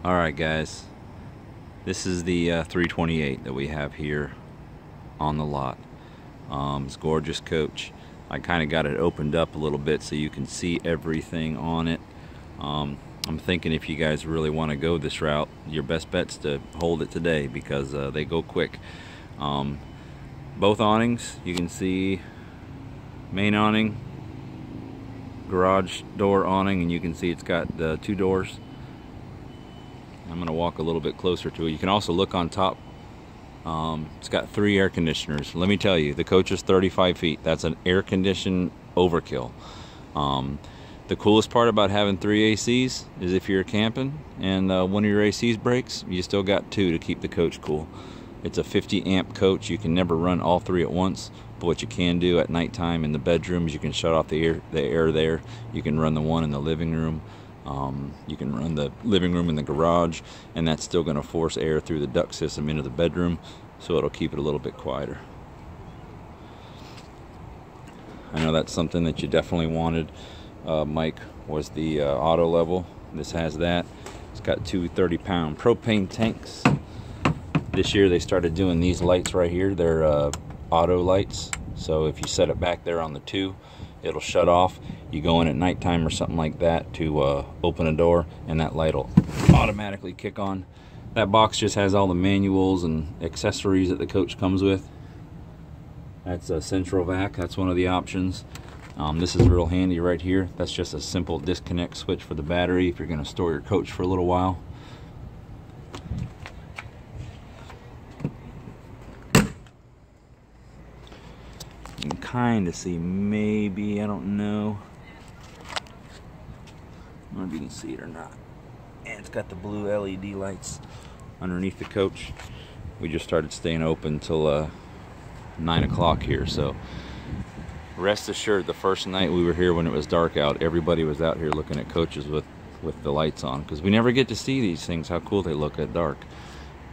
Alright guys, this is the 328 that we have here on the lot. It's a gorgeous coach. I kind of got it opened up a little bit so you can see everything on it. I'm thinking if you guys really want to go this route, your best bet's to hold it today because they go quick. Both awnings, you can see main awning, garage door awning, and you can see it's got the two doors. I'm going to walk a little bit closer to it. You can also look on top. It's got 3 air conditioners. Let me tell you, the coach is 35 feet. That's an air conditioned overkill. The coolest part about having 3 ACs is if you're camping and one of your ACs breaks, you still got 2 to keep the coach cool. It's a 50 amp coach. You can never run all 3 at once, but what you can do at nighttime in the bedrooms, you can shut off the air there. You can run the one in the living room. You can run the living room in the garage, and that's still going to force air through the duct system into the bedroom, so it'll keep it a little bit quieter. I know that's something that you definitely wanted, Mike, was the auto level. This has that. It's got 2 30-pound propane tanks. This year they started doing these lights right here. They're auto lights, so if you set it back there on the 2, it'll shut off. You go in at nighttime or something like that to open a door, and that light will automatically kick on. That box just has all the manuals and accessories that the coach comes with. That's a central vac. That's one of the options. This is real handy right here. That's just a simple disconnect switch for the battery if you're going to store your coach for a little while. You can kind of see, maybe, I don't know. I don't know if you can see it or not. And it's got the blue LED lights underneath the coach. We just started staying open till 9 o'clock here, so rest assured, the first night we were here when it was dark out, everybody was out here looking at coaches with the lights on, because we never get to see these things, how cool they look at dark.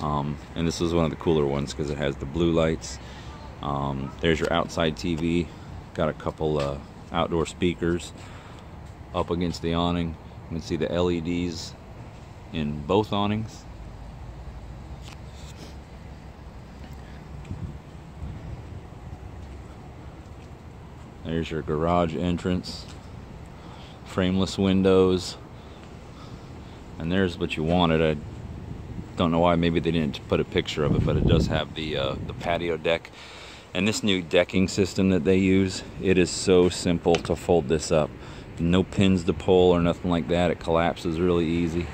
And this was one of the cooler ones because it has the blue lights. There's your outside TV. Got a couple outdoor speakers up against the awning. You can see the LEDs in both awnings. There's your garage entrance. Frameless windows. And there's what you wanted. I don't know why, maybe they didn't put a picture of it, but it does have the patio deck. And this new decking system that they use, it is so simple to fold this up. No pins to pull or nothing like that. It collapses really easy.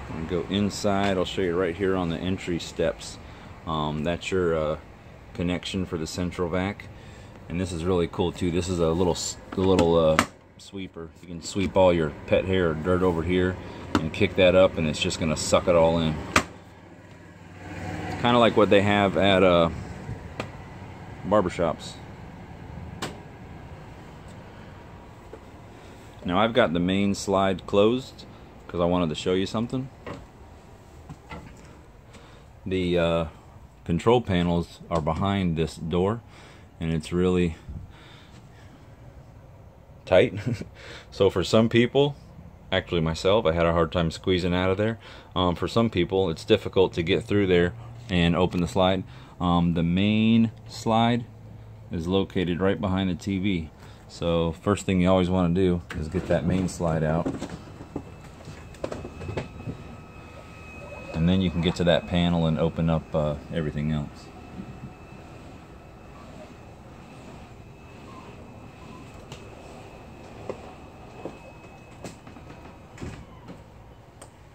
I'm gonna go inside. I'll show you right here on the entry steps. That's your connection for the central vac. And this is really cool too. This is a little sweeper. You can sweep all your pet hair or dirt over here and kick that up, and it's just gonna suck it all in. It's kind of like what they have at barbershops. Now I've got the main slide closed because I wanted to show you something. The control panels are behind this door, and it's really tight. So for some people, actually myself, I had a hard time squeezing out of there. For some people, it's difficult to get through there and open the slide. The main slide is located right behind the TV. So first thing you always want to do is get that main slide out. And then you can get to that panel and open up everything else.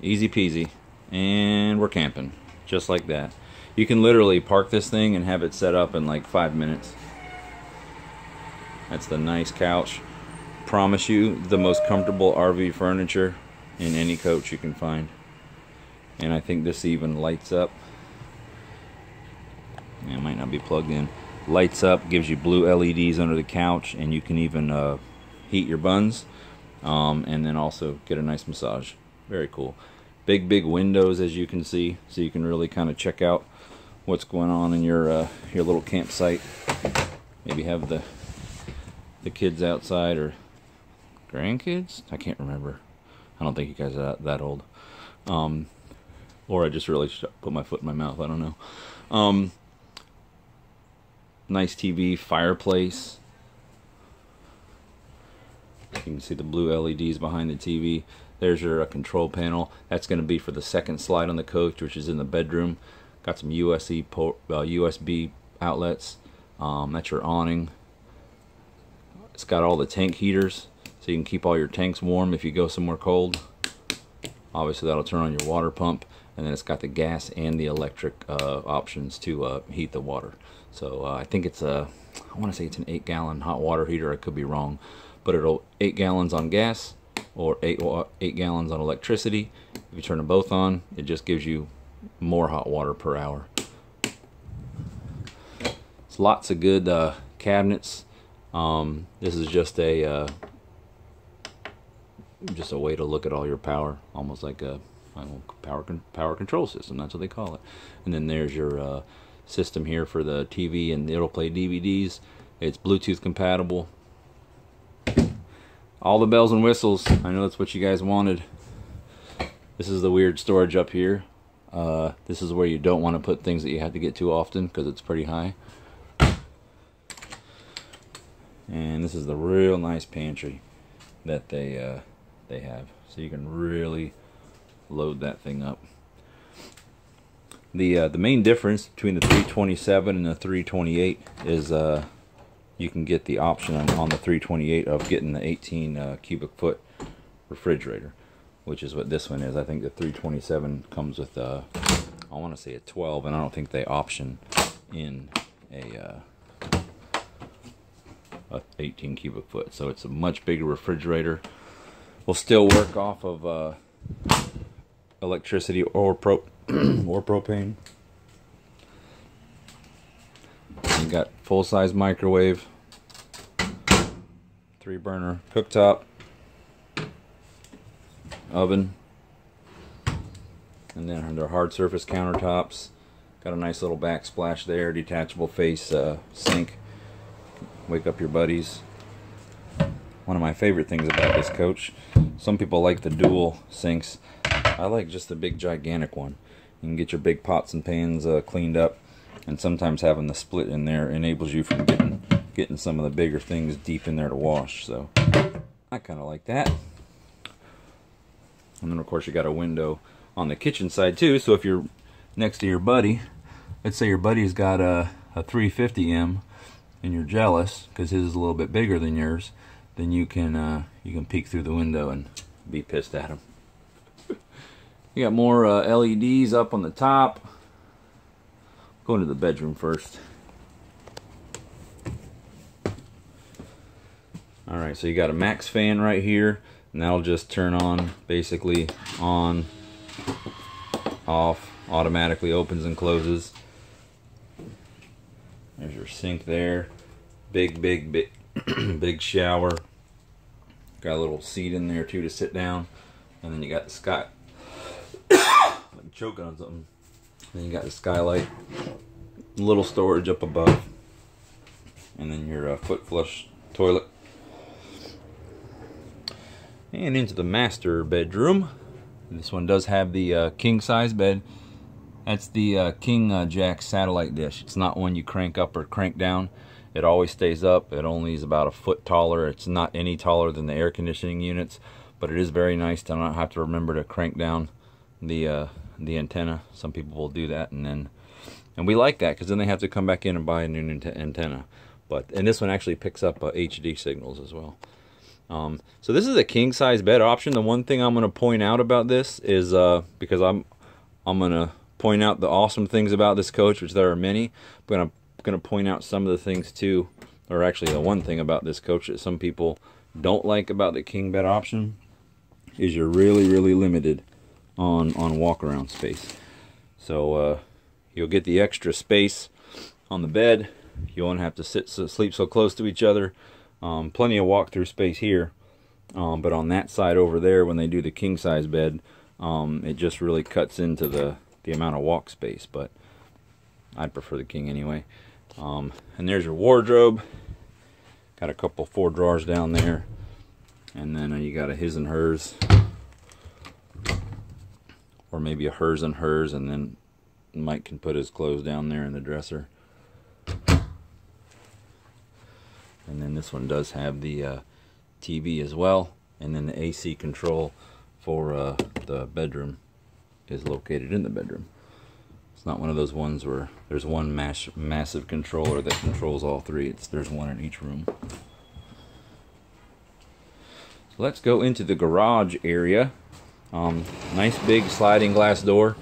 Easy peasy, and we're camping just like that. You can literally park this thing and have it set up in like 5 minutes. That's the nice couch. Promise you, the most comfortable RV furniture in any coach you can find. And I think this even lights up. It might not be plugged in. Lights up, gives you blue LEDs under the couch, and you can even heat your buns, and then also get a nice massage. Very cool. Big windows, as you can see, so you can really kind of check out what's going on in your little campsite. maybe have the kids outside, or grandkids. I can't remember. I don't think you guys are that old. Or I just really put my foot in my mouth. I don't know. Nice TV, fireplace. You can see the blue LEDs behind the TV. There's your control panel. That's going to be for the second slide on the coach, which is in the bedroom. Got some USB outlets. That's your awning. It's got all the tank heaters, so you can keep all your tanks warm if you go somewhere cold. Obviously that'll turn on your water pump, and then it's got the gas and the electric options to heat the water. So I think it's I want to say it's an 8-gallon hot water heater. I could be wrong, but it'll 8 gallons on gas or 8 gallons on electricity. If you turn them both on, it just gives you more hot water per hour. It's lots of good cabinets. This is just a way to look at all your power, almost like a power control system. That's what they call it. And then there's your system here for the TV, and it'll play DVDs. It's Bluetooth compatible. All the bells and whistles. I know that's what you guys wanted. This is the weird storage up here. This is where you don't want to put things that you have to get to often, because it's pretty high. And this is the real nice pantry that they have, so you can really load that thing up. The main difference between the 327 and the 328 is you can get the option on the 328 of getting the 18 cubic foot refrigerator, which is what this one is. I think the 327 comes with I want to say a 12, and I don't think they option in a 18 cubic foot. So it's a much bigger refrigerator. Will still work off of electricity or propane. You got full-size microwave, 3-burner cooktop, oven, and then under hard surface countertops, got a nice little backsplash there, detachable face sink. Wake up your buddies. One of my favorite things about this coach, some people like the dual sinks. I like just the big gigantic one. You can get your big pots and pans cleaned up, and sometimes having the split in there enables you from getting some of the bigger things deep in there to wash. So I kind of like that. And then of course you got a window on the kitchen side too, so if you're next to your buddy, let's say your buddy's got a 350M and you're jealous because his is a little bit bigger than yours, then you can peek through the window and be pissed at him. You got more LEDs up on the top. Go into the bedroom first. Alright, so you got a max fan right here, and that'll just turn on, basically on, off, automatically opens and closes. There's your sink there. Big big shower. Got a little seat in there too to sit down. And then you got the sky. I'm choking on something. Then you got the skylight. Little storage up above. And then your foot flush toilet. And into the master bedroom. This one does have the king size bed. That's the King Jack satellite dish. It's not one you crank up or crank down. It always stays up. It only is about a foot taller. It's not any taller than the air conditioning units, but it is very nice to not have to remember to crank down the antenna. Some people will do that, and we like that because then they have to come back in and buy a new antenna. And this one actually picks up HD signals as well. So this is a king size bed option. The one thing I'm going to point out about this is because I'm going to point out the awesome things about this coach, which there are many, but I'm going to point out some of the things too, or actually the one thing about this coach that some people don't like about the king bed option is you're really limited on walk around space. So you'll get the extra space on the bed. You won't have to sleep so close to each other. Plenty of walk through space here, but on that side over there, when they do the king size bed, it just really cuts into the amount of walk space. But I'd prefer the king anyway. And there's your wardrobe. Got a couple 4 drawers down there, and then you got a his and hers, or maybe a hers and hers, and then Mike can put his clothes down there in the dresser. And then this one does have the TV as well, and then the AC control for the bedroom is located in the bedroom. It's not one of those ones where there's one massive controller that controls all 3. There's one in each room. So let's go into the garage area. Nice big sliding glass door.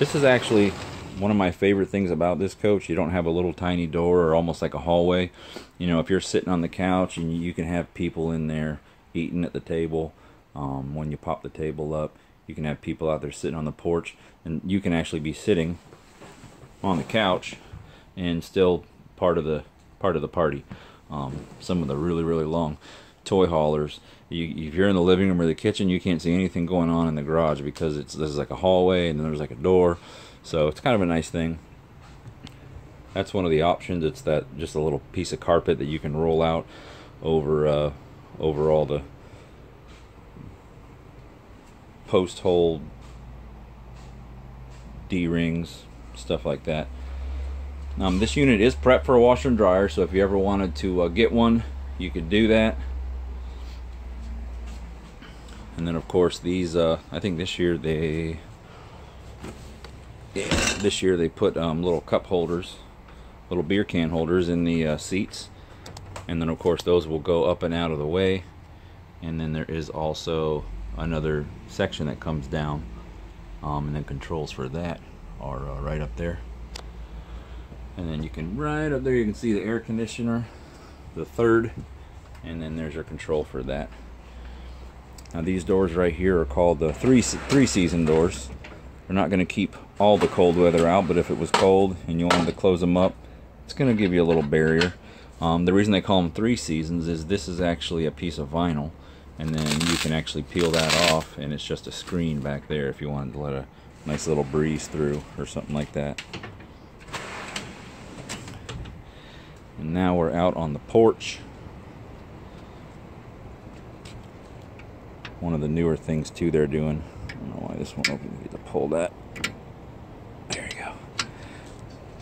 This is actually one of my favorite things about this coach. You don't have a little tiny door or almost like a hallway. You know, if you're sitting on the couch and you can have people in there eating at the table, when you pop the table up, you can have people out there sitting on the porch, and you can actually be sitting on the couch and still part of the party. Some of the really long toy haulers, if you're in the living room or the kitchen, you can't see anything going on in the garage because this is like a hallway and then there's like a door. So it's kind of a nice thing. That's one of the options. It's that just a little piece of carpet that you can roll out over all the post hole D-rings, stuff like that. This unit is prepped for a washer and dryer, so if you ever wanted to get one, you could do that. And then of course these, I think this year they put little cup holders, little beer can holders in the seats, and then of course those will go up and out of the way. And then there is also another section that comes down, and then controls for that are right up there. And then you can, right up there, you can see the air conditioner, the third, and then there's your control for that. Now these doors right here are called the three season doors. They're not going to keep all the cold weather out, but if it was cold and you wanted to close them up, it's going to give you a little barrier. The reason they call them 3 seasons is this is actually a piece of vinyl, and then you can actually peel that off, and it's just a screen back there if you wanted to let a nice little breeze through or something like that. And now we're out on the porch. One of the newer things too they're doing. I don't know why this won't open. You get to pull that. There you go.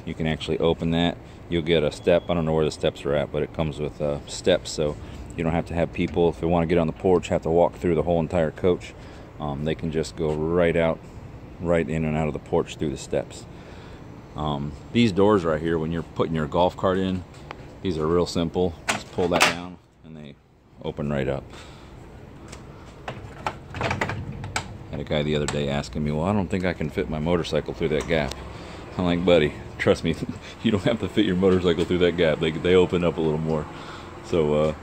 You can actually open that. You'll get a step. I don't know where the steps are at, but it comes with steps, so you don't have to have people, if they want to get on the porch, have to walk through the whole entire coach. They can just go right in and out of the porch through the steps. These doors right here, when you're putting your golf cart in, these are real simple. Just pull that down and they open right up. Had a guy the other day asking me, well, I don't think I can fit my motorcycle through that gap. I'm like, buddy, trust me, you don't have to fit your motorcycle through that gap. They open up a little more. So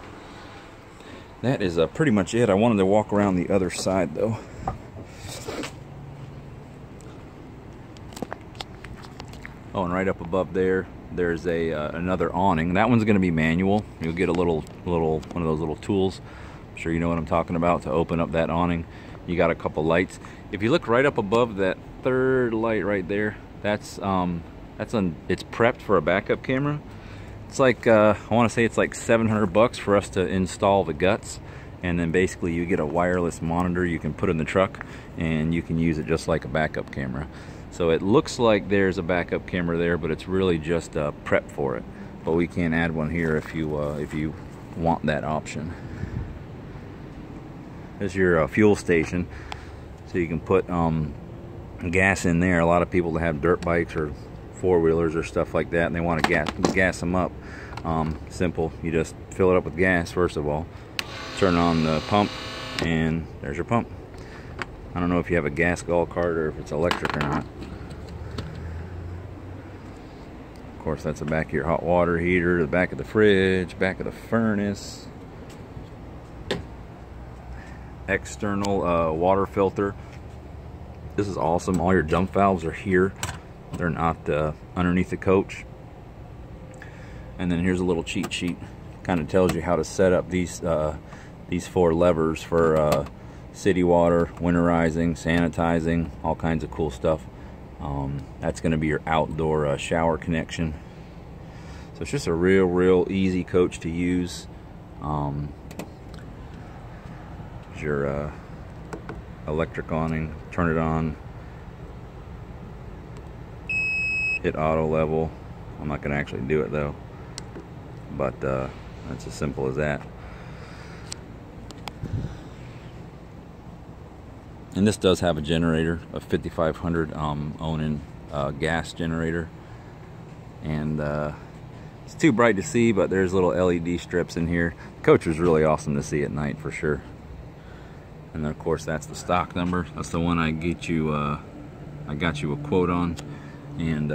that is pretty much it. I wanted to walk around the other side though. Oh, and right up above there, there's another awning. That one's going to be manual. You'll get a little one of those little tools. I'm sure you know what I'm talking about, to open up that awning. You got a couple lights. If you look right up above that third light right there, it's prepped for a backup camera. It's like I want to say it's like $700 for us to install the guts, and then basically you get a wireless monitor you can put in the truck, and you can use it just like a backup camera. So it looks like there's a backup camera there, but it's really just prep for it. But we can add one here if you want that option. There's your fuel station, so you can put gas in there. A lot of people that have dirt bikes or four-wheelers or stuff like that, and they want to gas them up. Simple. You just fill it up with gas first of all, turn on the pump, and there's your pump. I don't know if you have a gas golf cart or if it's electric or not. Of course, that's the back of your hot water heater, the back of the fridge, back of the furnace. External water filter. This is awesome. All your dump valves are here. They're not underneath the coach. And then here's a little cheat sheet. Kind of tells you how to set up these 4 levers for city water, winterizing, sanitizing, all kinds of cool stuff. That's going to be your outdoor shower connection. So it's just a real easy coach to use. Your electric awning, turn it on, hit auto level. I'm not going to actually do it though, but that's as simple as that. And this does have a generator, a 5500 Onan gas generator, and it's too bright to see, but there's little LED strips in here. The coach is really awesome to see at night for sure. And then of course that's the stock number. That's the one I got you a quote on, and